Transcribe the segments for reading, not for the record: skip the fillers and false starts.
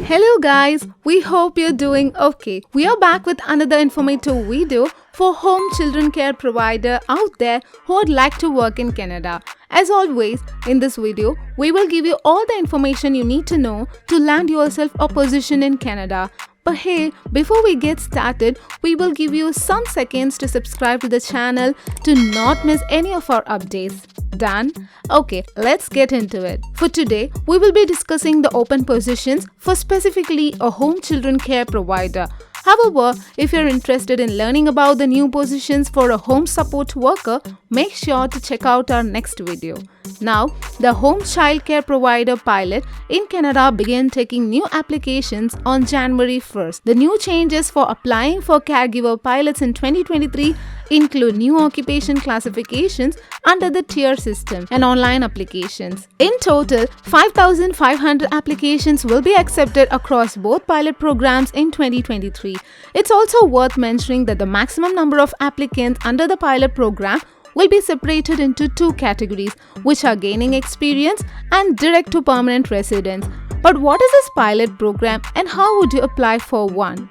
Hello guys, we hope you're doing okay. We are back with another informative video for home children care provider out there who would like to work in Canada. As always, in this video, we will give you all the information you need to know to land yourself a position in Canada. But hey, before we get started, we will give you some seconds to subscribe to the channel to not miss any of our updates. Done? Okay, let's get into it. For today, we will be discussing the open positions for specifically a home children care provider. However, if you're interested in learning about the new positions for a home support worker, make sure to check out our next video. Now, the home child care provider pilot in Canada began taking new applications on January 1st. The new changes for applying for CareGiver pilots in 2023 include new occupation classifications under the TEER system and online applications. In total, 5,500 applications will be accepted across both pilot programs in 2023. It's also worth mentioning that the maximum number of applicants under the pilot program will be separated into two categories, which are gaining experience and direct to permanent residents. But what is this pilot program and how would you apply for one?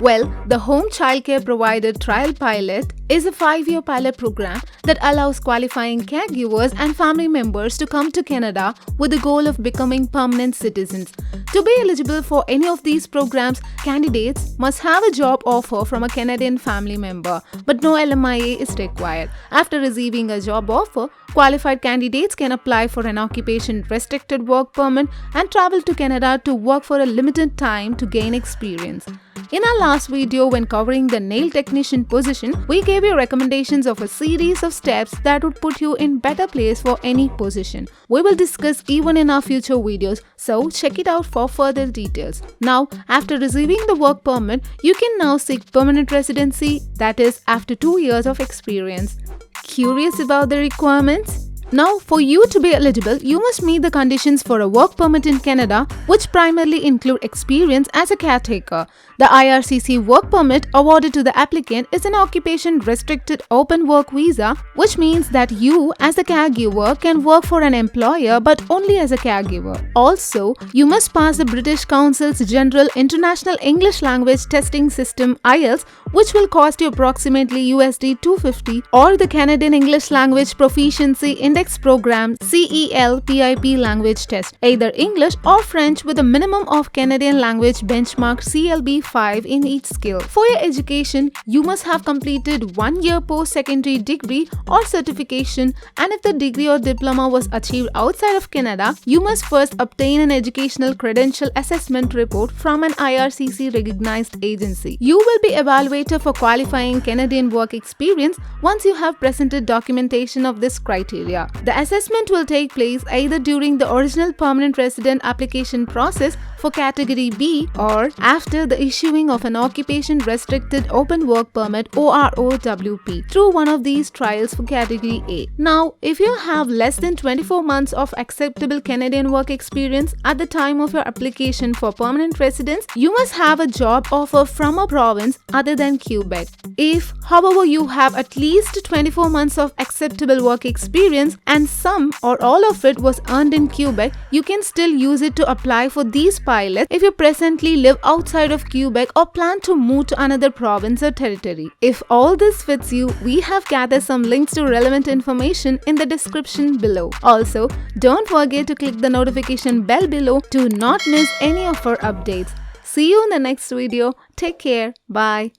Well, the Home Childcare Provider Trial Pilot is a 5-year pilot program that allows qualifying caregivers and family members to come to Canada with the goal of becoming permanent citizens. To be eligible for any of these programs, candidates must have a job offer from a Canadian family member, but no LMIA is required. After receiving a job offer, qualified candidates can apply for an occupation-restricted work permit and travel to Canada to work for a limited time to gain experience. In our last video, when covering the nail technician position, we gave you recommendations of a series of steps that would put you in better place for any position. We will discuss even in our future videos, so check it out for further details. Now, after receiving the work permit, you can now seek permanent residency, that is, after 2 years of experience. Curious about the requirements? Now, for you to be eligible, you must meet the conditions for a work permit in Canada, which primarily include experience as a caretaker. The IRCC work permit awarded to the applicant is an occupation-restricted open work visa, which means that you, as a caregiver, can work for an employer but only as a caregiver. Also, you must pass the British Council's General International English Language Testing System (IELTS), which will cost you approximately USD 250, or the Canadian English Language Proficiency Index Program (CELPIP) language test, either English or French, with a minimum of Canadian language benchmark CLB 5 in each skill. For your education, you must have completed 1 year post-secondary degree or certification, and if the degree or diploma was achieved outside of Canada, you must first obtain an educational credential assessment report from an IRCC recognized agency. You will be evaluated for qualifying Canadian work experience once you have presented documentation of this criteria. The assessment will take place either during the original permanent resident application process for category B or after the issuing of an occupation-restricted open work permit (OROWP) through one of these trials for category A. Now, if you have less than 24 months of acceptable Canadian work experience at the time of your application for permanent residence, you must have a job offer from a province other than Quebec. If, however, you have at least 24 months of acceptable work experience and some or all of it was earned in Quebec, you can still use it to apply for these pilots if you presently live outside of Quebec or plan to move to another province or territory. If all this fits you, we have gathered some links to relevant information in the description below. Also, don't forget to click the notification bell below to not miss any of our updates. See you in the next video. Take care. Bye.